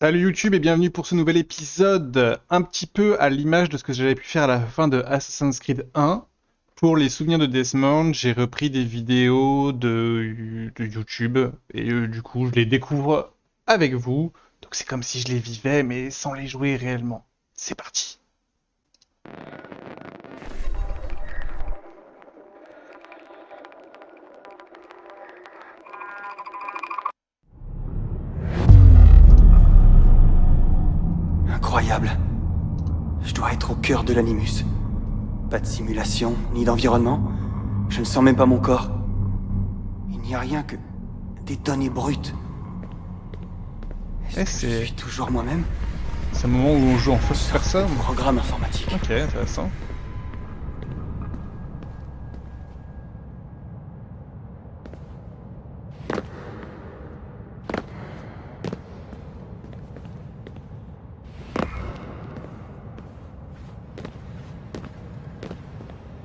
Salut YouTube et bienvenue pour ce nouvel épisode, un petit peu à l'image de ce que j'avais pu faire à la fin de Assassin's Creed 1. Pour les souvenirs de Desmond, j'ai repris des vidéos de YouTube et du coup je les découvre avec vous. Donc c'est comme si je les vivais mais sans les jouer réellement. C'est parti. Incroyable. Je dois être au cœur de l'Animus. Pas de simulation, ni d'environnement. Je ne sens même pas mon corps. Il n'y a rien que des données brutes. Est-ce Eh, que je suis toujours moi-même? c'est un moment où on joue en first person. Programme informatique. Ok, intéressant.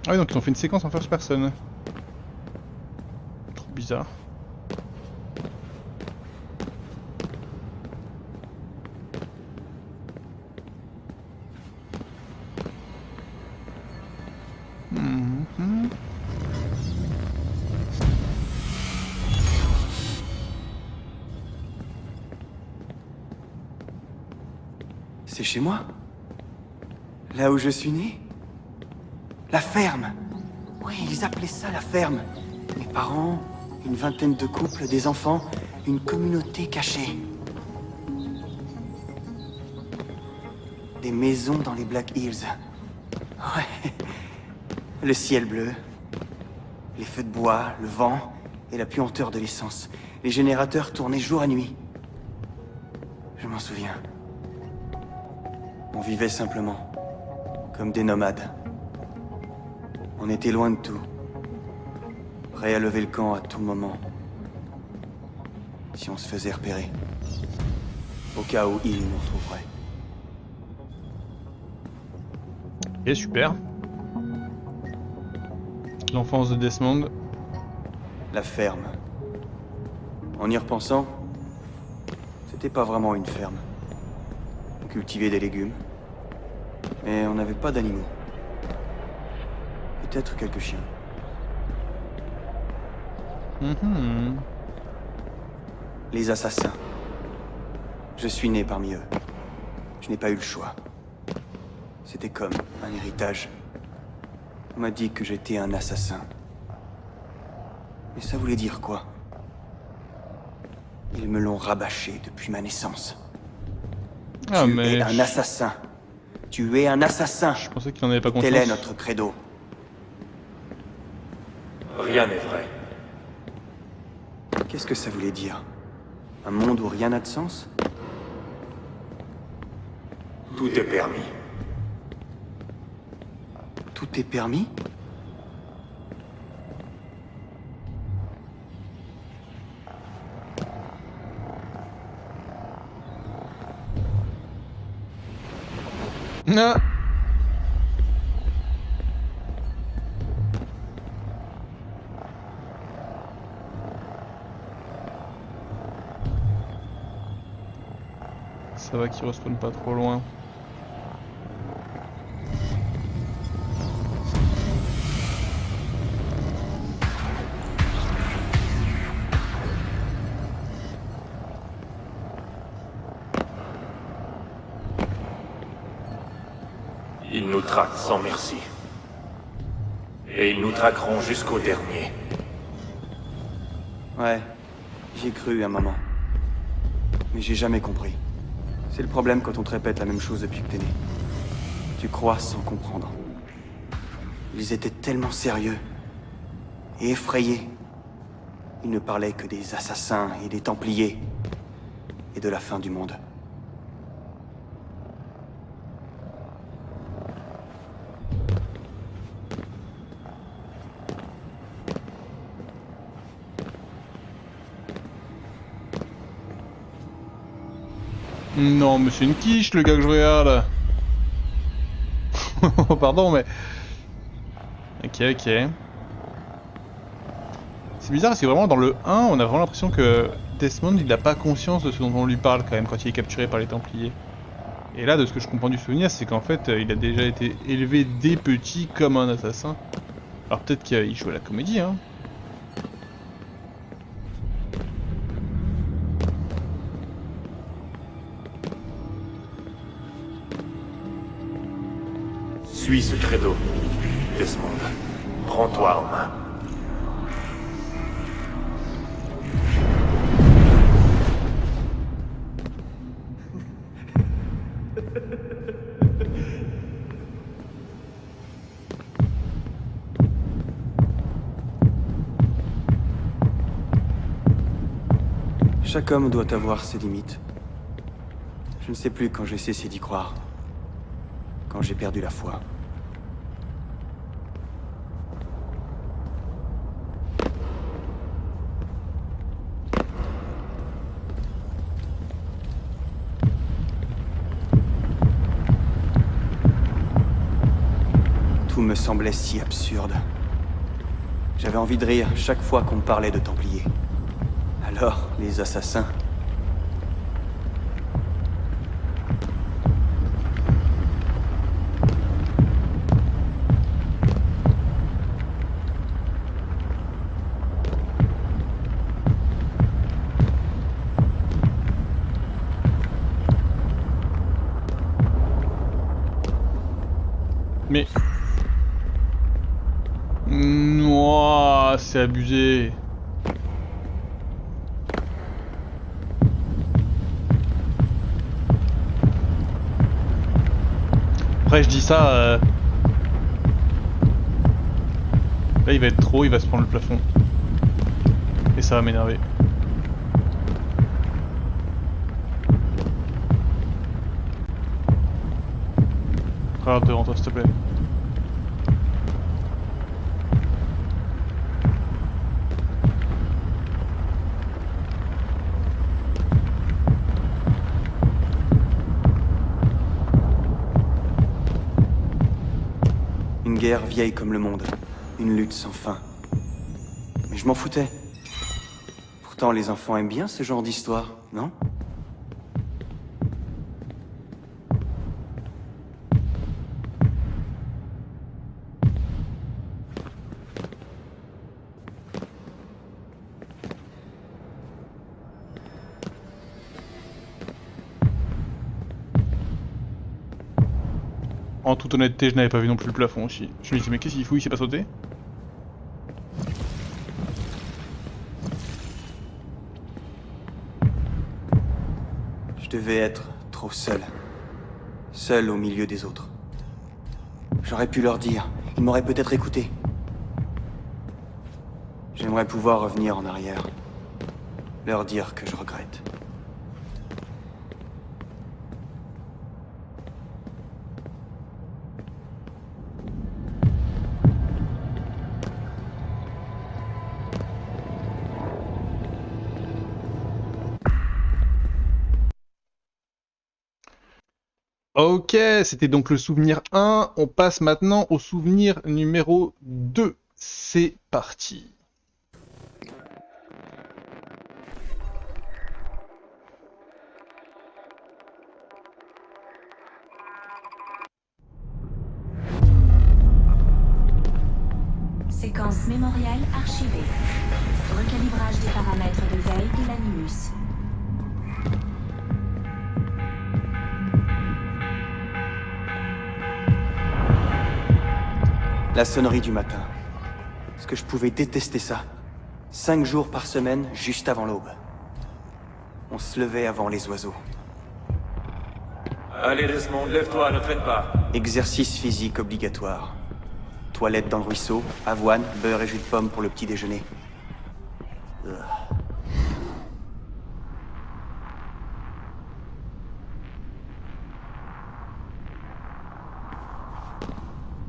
Ah oui, donc ils ont fait une séquence en first person. Trop bizarre. Mhm. C'est chez moi? Là où je suis né? La ferme! Oui, ils appelaient ça la ferme. Mes parents, une vingtaine de couples, des enfants, une communauté cachée. Des maisons dans les Black Hills. Ouais. Le ciel bleu. Les feux de bois, le vent et la puanteur de l'essence. Les générateurs tournaient jour et nuit. Je m'en souviens. On vivait simplement, comme des nomades. On était loin de tout. Prêts à lever le camp à tout moment. Si on se faisait repérer. Au cas où ils nous retrouveraient. Ok, super. L'enfance de Desmond. La ferme. En y repensant, c'était pas vraiment une ferme. On cultivait des légumes. Mais on n'avait pas d'animaux. Peut-être quelques chiens. Mhm. Les assassins. Je suis né parmi eux. Je n'ai pas eu le choix. C'était comme un héritage. On m'a dit que j'étais un assassin. Mais ça voulait dire quoi? Ils me l'ont rabâché depuis ma naissance. Ah, Tu mais es un assassin. Tu es un assassin. je pensais qu'il en avait pas Tel est conscience. notre credo. Rien n'est vrai. Qu'est-ce que ça voulait dire? Un monde où rien n'a de sens? Tout est permis. Tout est permis? Ah. Ça va qu'il respawn pas trop loin. Ils nous traquent sans merci. Et ils nous traqueront jusqu'au dernier. Ouais, j'y ai cru un moment. Mais j'ai jamais compris. C'est le problème quand on te répète la même chose depuis que t'es né. Tu crois sans comprendre. Ils étaient tellement sérieux et effrayés. Ils ne parlaient que des assassins et des Templiers et de la fin du monde. Non, mais c'est une quiche le gars que je regarde. Pardon, mais. Ok, ok. C'est bizarre, c'est vraiment dans le 1, on a vraiment l'impression que Desmond, il n'a pas conscience de ce dont on lui parle quand même quand il est capturé par les Templiers. Et là, de ce que je comprends du souvenir, c'est qu'en fait, il a déjà été élevé dès petit comme un assassin. Alors peut-être qu'il joue à la comédie, hein. Suis ce credo, Desmond. Prends-toi en main. Chaque homme doit avoir ses limites. Je ne sais plus quand j'ai cessé d'y croire. Quand j'ai perdu la foi. Tout me semblait si absurde. J'avais envie de rire chaque fois qu'on me parlait de Templiers. Alors, les assassins... Mais... Ouah, c'est abusé. Après je dis ça... Là il va être trop, il va se prendre le plafond. Et ça va m'énerver. Regarde devant toi s'il te plaît. Une guerre vieille comme le monde. Une lutte sans fin. Mais je m'en foutais. Pourtant, les enfants aiment bien ce genre d'histoire, non? En toute honnêteté, je n'avais pas vu non plus le plafond aussi. Je me dis mais qu'est-ce qu'il fout, il s'est pas sauté? Je devais être trop seul. Seul au milieu des autres. J'aurais pu leur dire. Ils m'auraient peut-être écouté. J'aimerais pouvoir revenir en arrière. Leur dire que je regrette. Ok, c'était donc le souvenir 1. On passe maintenant au souvenir numéro 2. C'est parti. Séquence mémorielle archivée. Recalibrage des paramètres de veille de l'animus. La sonnerie du matin. Est-ce que je pouvais détester ça? 5 jours par semaine, juste avant l'aube. On se levait avant les oiseaux. Allez Desmond, lève-toi, ne traîne pas. Exercice physique obligatoire. Toilette dans le ruisseau, avoine, beurre et jus de pomme pour le petit déjeuner. Ugh.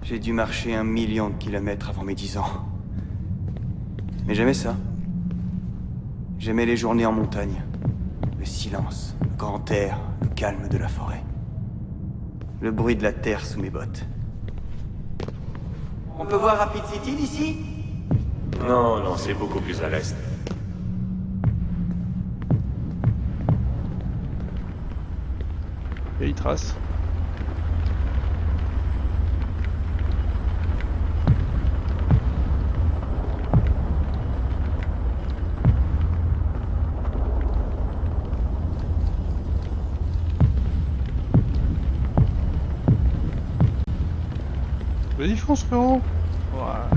J'ai dû marcher 1 million de kilomètres avant mes 10 ans. Mais j'aimais ça. J'aimais les journées en montagne. Le silence, le grand air, le calme de la forêt. Le bruit de la terre sous mes bottes. On peut voir Rapid City d'ici? Non, non, c'est beaucoup plus à l'est. Et il trace. Vas-y, fonce, frérot. Voilà.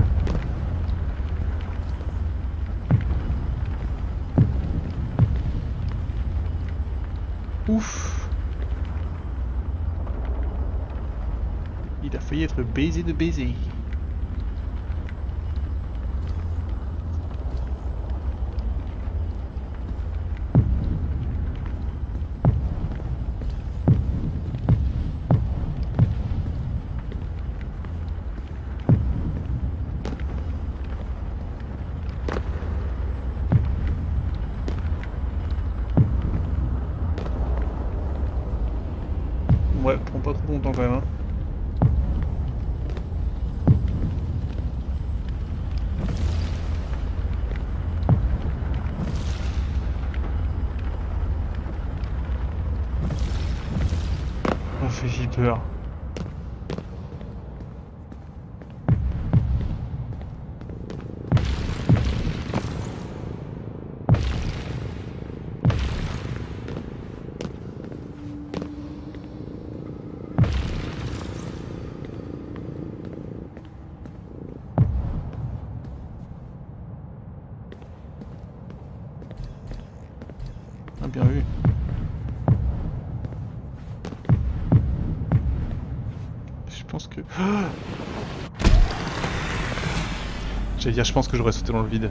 Ouf. Il a failli être baisé de baiser. Ouais, prends pas trop longtemps quand même. Hein. On fait si peur. Ah, bien vu. Je pense que... J'allais dire, je pense que j'aurais sauté dans le vide.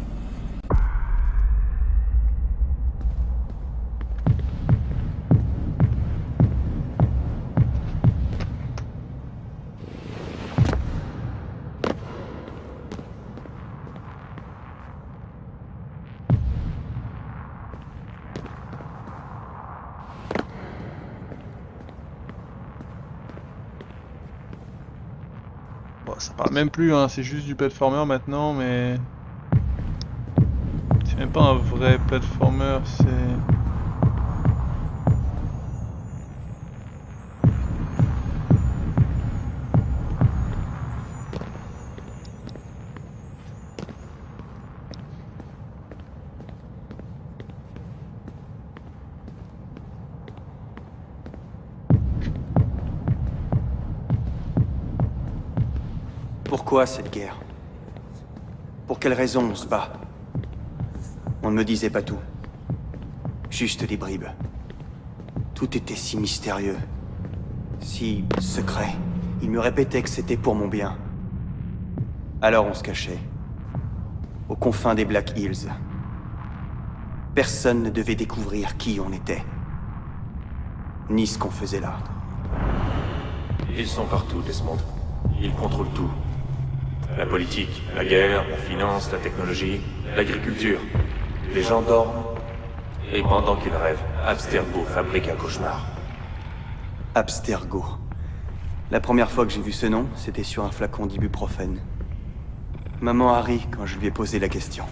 Bon, ça parle même plus, hein, c'est juste du platformer maintenant, mais... C'est même pas un vrai platformer, c'est... Pourquoi cette guerre? Pour quelle raison on se bat? On ne me disait pas tout. Juste des bribes. Tout était si mystérieux. Si secret. Il me répétait que c'était pour mon bien. Alors on se cachait. Aux confins des Black Hills. Personne ne devait découvrir qui on était. Ni ce qu'on faisait là. Ils sont partout, Desmond. Ils contrôlent tout. La politique, la guerre, la finance, la technologie, l'agriculture. Les gens dorment. Et pendant qu'ils rêvent, Abstergo fabrique un cauchemar. Abstergo. La première fois que j'ai vu ce nom, c'était sur un flacon d'ibuprofène. Maman a ri quand je lui ai posé la question.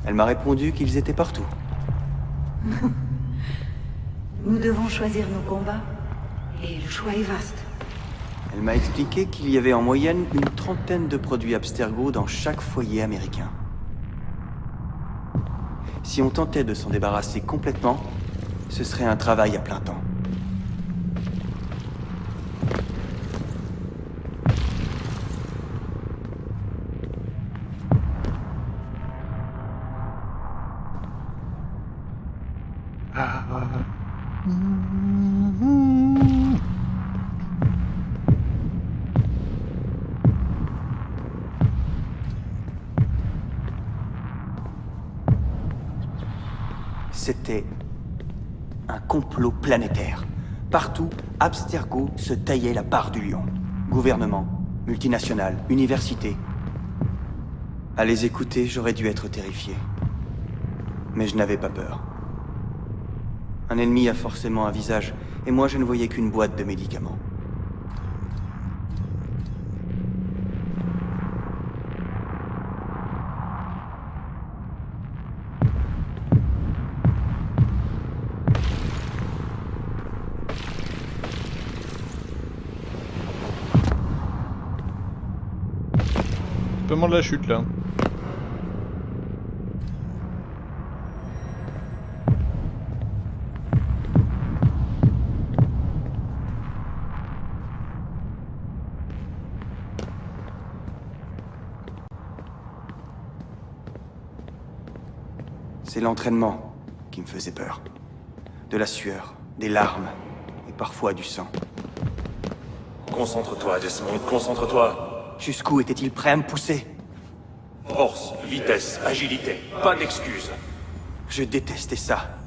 Elle m'a répondu qu'ils étaient partout. Nous devons choisir nos combats. Et le choix est vaste. Elle m'a expliqué qu'il y avait en moyenne une 30aine de produits Abstergo dans chaque foyer américain. Si on tentait de s'en débarrasser complètement, ce serait un travail à plein temps. C'était un complot planétaire. Partout, Abstergo se taillait la part du lion. Gouvernement, multinationales, universités. À les écouter, j'aurais dû être terrifié. Mais je n'avais pas peur. Un ennemi a forcément un visage, et moi je ne voyais qu'une boîte de médicaments. moment de la chute là. C'est l'entraînement qui me faisait peur. De la sueur, des larmes, et parfois du sang. Concentre-toi, Desmond, concentre-toi. Jusqu'où était-il prêt à me pousser? Force, vitesse, agilité, pas d'excuses. Je détestais ça.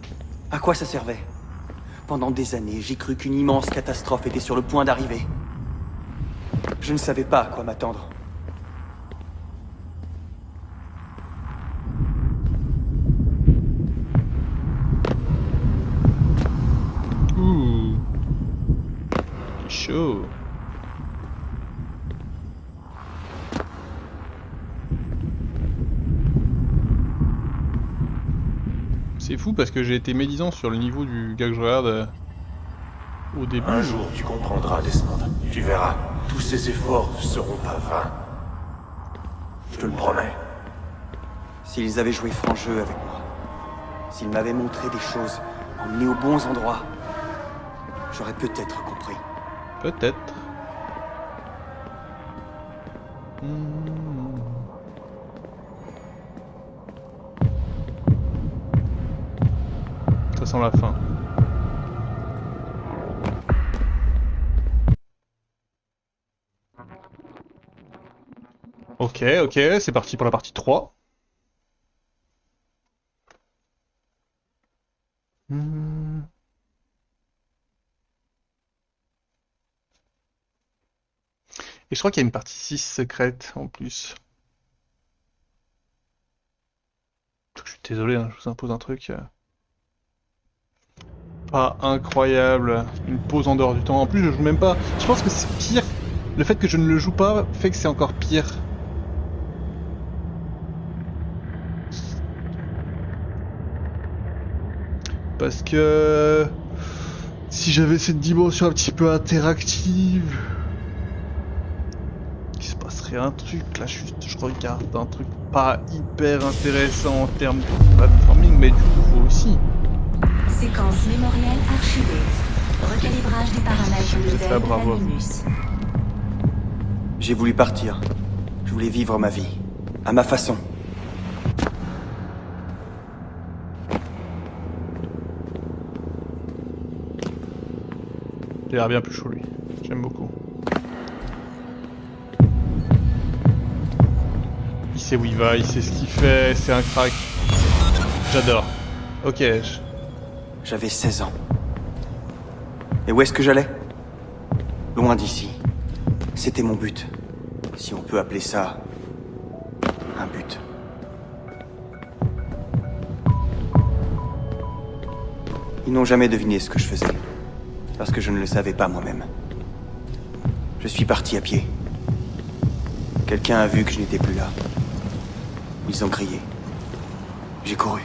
À quoi ça servait? Pendant des années, j'ai cru qu'une immense catastrophe était sur le point d'arriver. Je ne savais pas à quoi m'attendre. Ouh. Chaud. C'est fou parce que j'ai été médisant sur le niveau du gars que je regarde au début. Un jour, tu comprendras, Desmond. Tu verras, tous ces efforts ne seront pas vains. Je te le promets. S'ils avaient joué franc jeu avec moi, s'ils m'avaient montré des choses, emmené aux bons endroits, j'aurais peut-être compris. Peut-être. Ça sent la fin. Ok, c'est parti pour la partie 3. Et je crois qu'il y a une partie 6 secrète en plus. Je suis désolé, hein, je vous impose un truc. Pas incroyable. Une pause en dehors du temps. En plus, je joue même pas. Je pense que c'est pire. Le fait que je ne le joue pas fait que c'est encore pire. Parce que si j'avais cette dimension un petit peu interactive, il se passerait un truc. Là, juste, je regarde un truc pas hyper intéressant en termes de platforming, mais du coup aussi. Séquence mémorielle archivée. Recalibrage des paramètres de Ça, veille de bravo. l'animus. J'ai voulu partir. Je voulais vivre ma vie. À ma façon. Il a l'air bien plus chaud lui. J'aime beaucoup. Il sait où il va, il sait ce qu'il fait, c'est un crack. J'adore. Ok. J'avais 16 ans. Et où est-ce que j'allais? Loin d'ici. C'était mon but. Si on peut appeler ça un but. Ils n'ont jamais deviné ce que je faisais. Parce que je ne le savais pas moi-même. Je suis parti à pied. Quelqu'un a vu que je n'étais plus là. Ils ont crié. J'ai couru.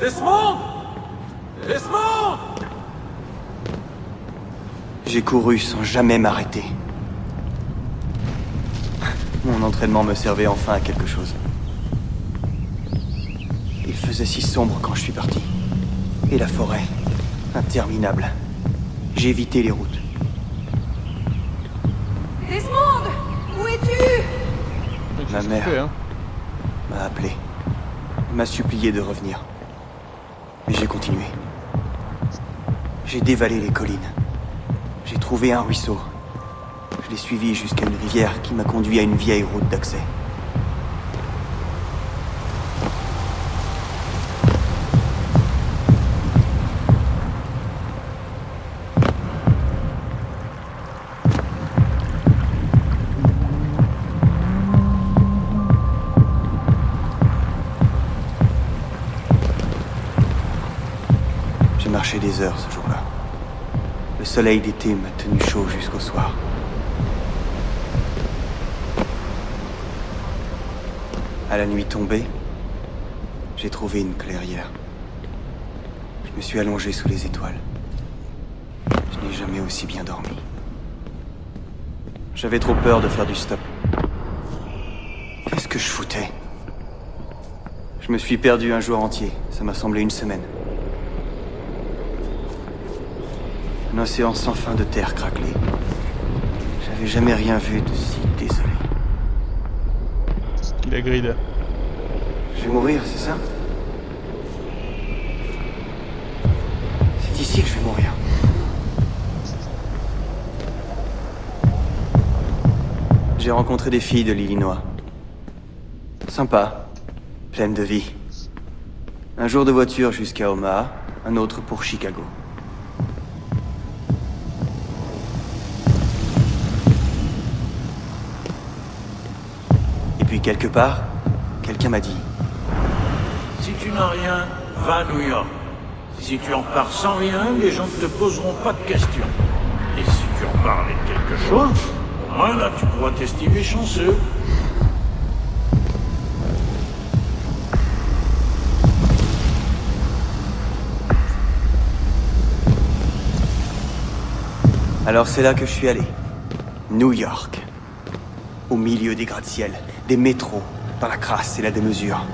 Desmond! Desmond! J'ai couru sans jamais m'arrêter. Mon entraînement me servait enfin à quelque chose. Il faisait si sombre quand je suis parti. Et la forêt, interminable. J'ai évité les routes. Desmond! Où es-tu? Ma mère m'a appelé. M'a supplié de revenir. Mais j'ai continué. J'ai dévalé les collines. J'ai trouvé un ruisseau. Je l'ai suivi jusqu'à une rivière qui m'a conduit à une vieille route d'accès. J'ai marché des heures ce jour-là. Le soleil d'été m'a tenu chaud jusqu'au soir. À la nuit tombée, j'ai trouvé une clairière. Je me suis allongé sous les étoiles. Je n'ai jamais aussi bien dormi. J'avais trop peur de faire du stop. Qu'est-ce que je foutais? Je me suis perdu un jour entier. Ça m'a semblé une semaine. Un océan sans fin de terre craquelée. J'avais jamais rien vu de si désolé. Il a grid. Je vais mourir, c'est ça? C'est ici que je vais mourir. J'ai rencontré des filles de l'Illinois. Sympa, pleine de vie. Un jour de voiture jusqu'à Omaha, un autre pour Chicago. Et puis quelque part, quelqu'un m'a dit... Si tu n'as rien, va à New York. Si tu en pars sans rien, les gens ne te poseront pas de questions. Et si tu repars avec quelque chose, au moins là tu pourras t'estimer chanceux. Alors c'est là que je suis allé. New York. Au milieu des gratte-ciel, des métros, dans la crasse et la démesure.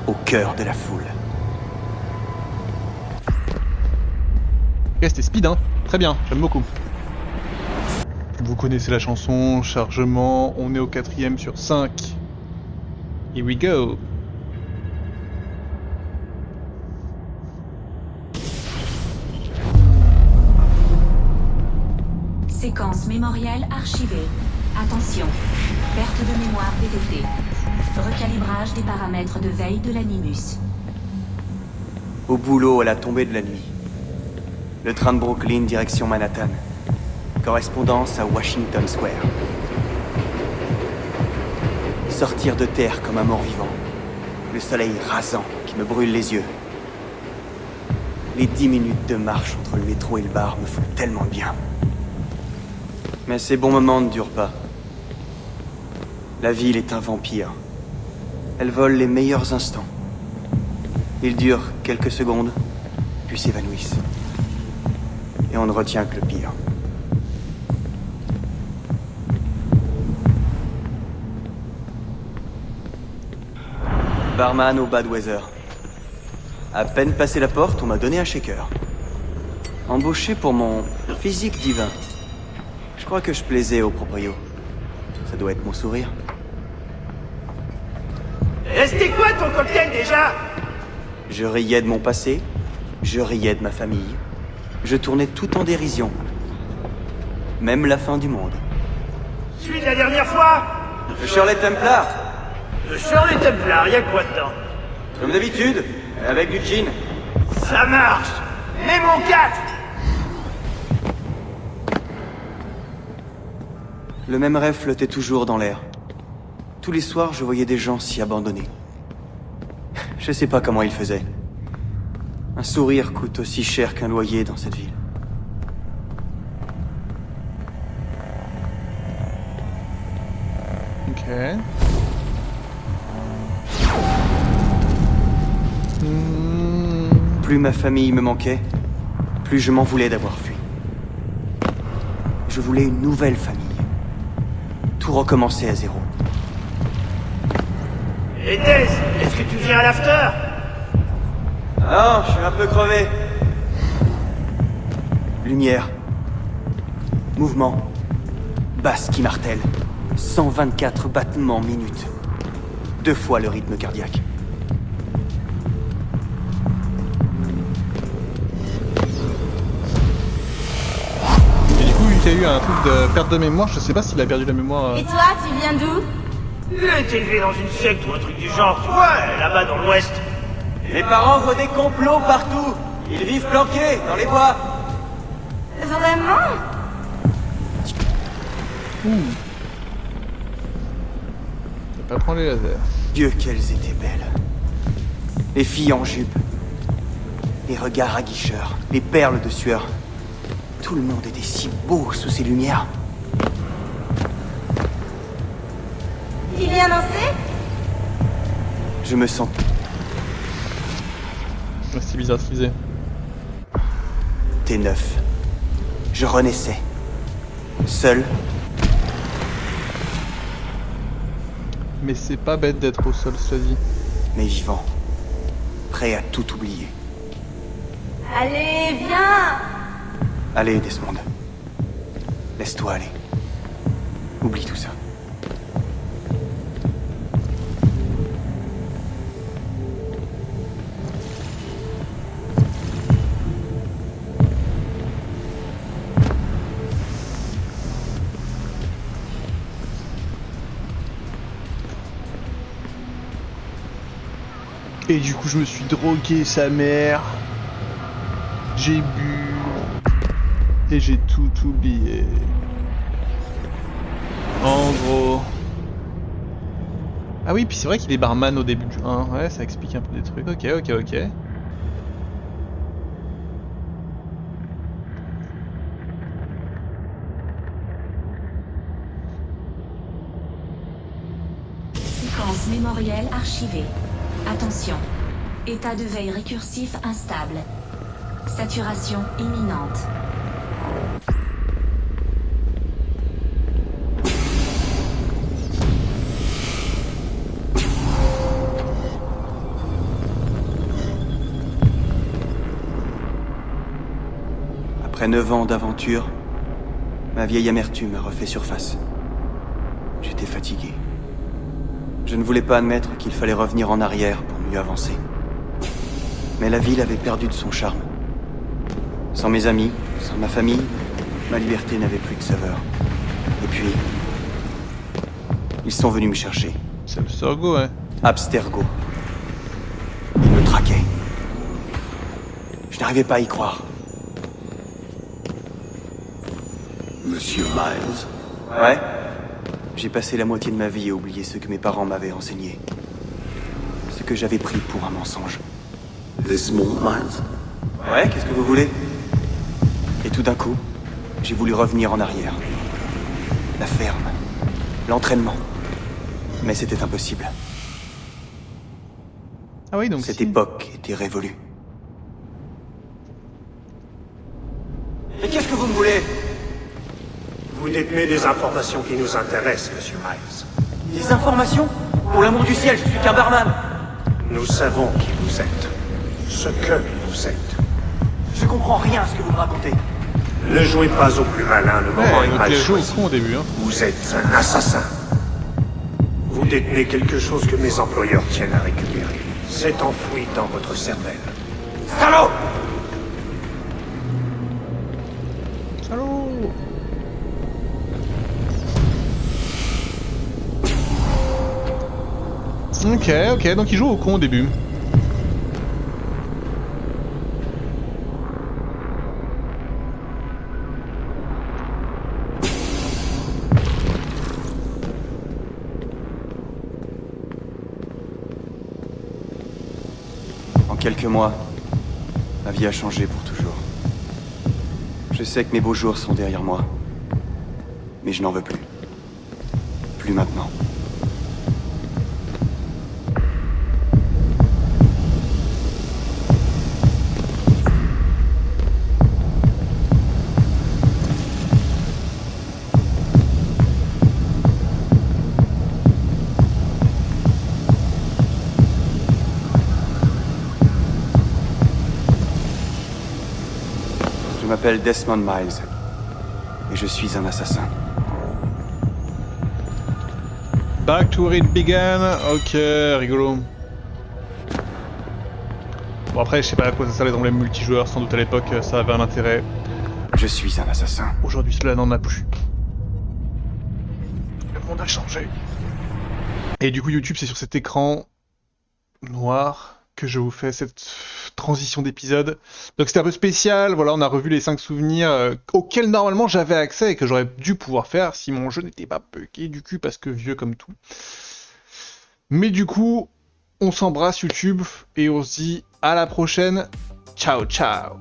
Au cœur de la foule. Ok, c'était speed, hein. Très bien, j'aime beaucoup. Vous connaissez la chanson, chargement, on est au 4ème sur 5. Here we go. Séquence mémorielle archivée. Attention, perte de mémoire détectée. Recalibrage des paramètres de veille de l'animus. Au boulot à la tombée de la nuit. Le train de Brooklyn direction Manhattan. Correspondance à Washington Square. Sortir de terre comme un mort-vivant. Le soleil rasant qui me brûle les yeux. Les 10 minutes de marche entre le métro et le bar me font tellement bien. Mais ces bons moments ne durent pas. La ville est un vampire. Elle vole les meilleurs instants. Ils durent quelques secondes, puis s'évanouissent. Et on ne retient que le pire. Barman au Badweather. À peine passé la porte, on m'a donné un shaker. Embauché pour mon physique divin. Je crois que je plaisais au proprio. Ça doit être mon sourire. C'était quoi ton cocktail déjà? Je riais de mon passé, je riais de ma famille. Je tournais tout en dérision. Même la fin du monde. Celui de la dernière fois? Le Shirley Templar, Le Shirley Templar, y'a quoi dedans? comme d'habitude, avec du gin. Ça marche! Mets mon 4! Le même rêve flottait toujours dans l'air. Tous les soirs, je voyais des gens s'y abandonner. Je sais pas comment ils faisaient. Un sourire coûte aussi cher qu'un loyer dans cette ville. Ok. Plus ma famille me manquait, plus je m'en voulais d'avoir fui. Je voulais une nouvelle famille. Tout recommencer à zéro. Et Dez, est-ce que tu viens à l'after? Non, je suis un peu crevé. Lumière. Mouvement. Basse qui martèle. 124 battements minute. 2 fois le rythme cardiaque. Et du coup, il y a eu un truc de perte de mémoire, je sais pas s'il a perdu la mémoire. Et toi, tu viens d'où? Il a été élevé dans une secte ou un truc du genre, tu vois, là-bas dans l'ouest. Les parents voient des complots partout. Ils vivent planqués dans les bois. Vraiment? Ça va prendre les lasers. Dieu, qu'elles étaient belles. Les filles en jupe. Les regards aguicheurs. Les perles de sueur. Tout le monde était si beau sous ces lumières. Tu viens danser? Je me sens Ouais, c'est bizarre ce qu'il faisait. neuf. Je renaissais. Seul. Mais c'est pas bête d'être au sol, cela dit. Mais vivant. Prêt à tout oublier. Allez, viens! Allez, Desmond. Laisse-toi aller. Oublie tout ça. Et du coup, je me suis drogué, sa mère. J'ai bu. Et j'ai tout oublié. En gros. Ah oui, puis c'est vrai qu'il est barman au début du 1. Ouais, ça explique un peu des trucs. Ok. Séquence mémorielle archivée. Attention. État de veille récursif instable. Saturation imminente. Après 9 ans d'aventure, ma vieille amertume a refait surface. J'étais fatigué. Je ne voulais pas admettre qu'il fallait revenir en arrière pour mieux avancer. Mais la ville avait perdu de son charme. Sans mes amis, sans ma famille, ma liberté n'avait plus de saveur. Et puis, ils sont venus me chercher. C'est le Sorgo, ouais. Abstergo. Ils me traquaient. Je n'arrivais pas à y croire. Monsieur Miles, Ouais. J'ai passé la moitié de ma vie à oublier ce que mes parents m'avaient enseigné. Ce que j'avais pris pour un mensonge. Desmond Miles. Ouais, qu'est-ce que vous voulez? Et tout d'un coup, j'ai voulu revenir en arrière. La ferme, l'entraînement. Mais c'était impossible. Ah oui, donc Cette si. époque était révolue. Mais qu'est-ce que vous me voulez? Vous détenez des informations qui nous intéressent, Monsieur Miles. Des informations? Pour l'amour du ciel, je suis qu'un barman. Nous savons qui vous êtes. Ce que vous êtes. Je comprends rien à ce que vous me racontez. Ne jouez pas au plus malin, le moment Ouais, est donc mal il a joué au choisi. con au début, hein. Vous êtes un assassin. Vous détenez quelque chose que mes employeurs tiennent à récupérer. C'est enfoui dans votre cervelle. Salaud! Salaud! Ok, donc il joue au con au début. En quelques mois, ma vie a changé pour toujours. Je sais que mes beaux jours sont derrière moi. Mais je n'en veux plus. Plus maintenant. Je m'appelle Desmond Miles. Et je suis un assassin. Back to where it began. Ok, rigolo. Bon après, je sais pas à quoi ça servait dans les multijoueurs, sans doute à l'époque ça avait un intérêt. Je suis un assassin. Aujourd'hui cela n'en a plus. Le monde a changé. Et du coup YouTube c'est sur cet écran noir que je vous fais cette transition d'épisode. Donc c'était un peu spécial, voilà, on a revu les 5 souvenirs auxquels normalement j'avais accès et que j'aurais dû pouvoir faire si mon jeu n'était pas buggé du cul parce que vieux comme tout. Mais du coup, on s'embrasse YouTube et on se dit à la prochaine. Ciao ciao.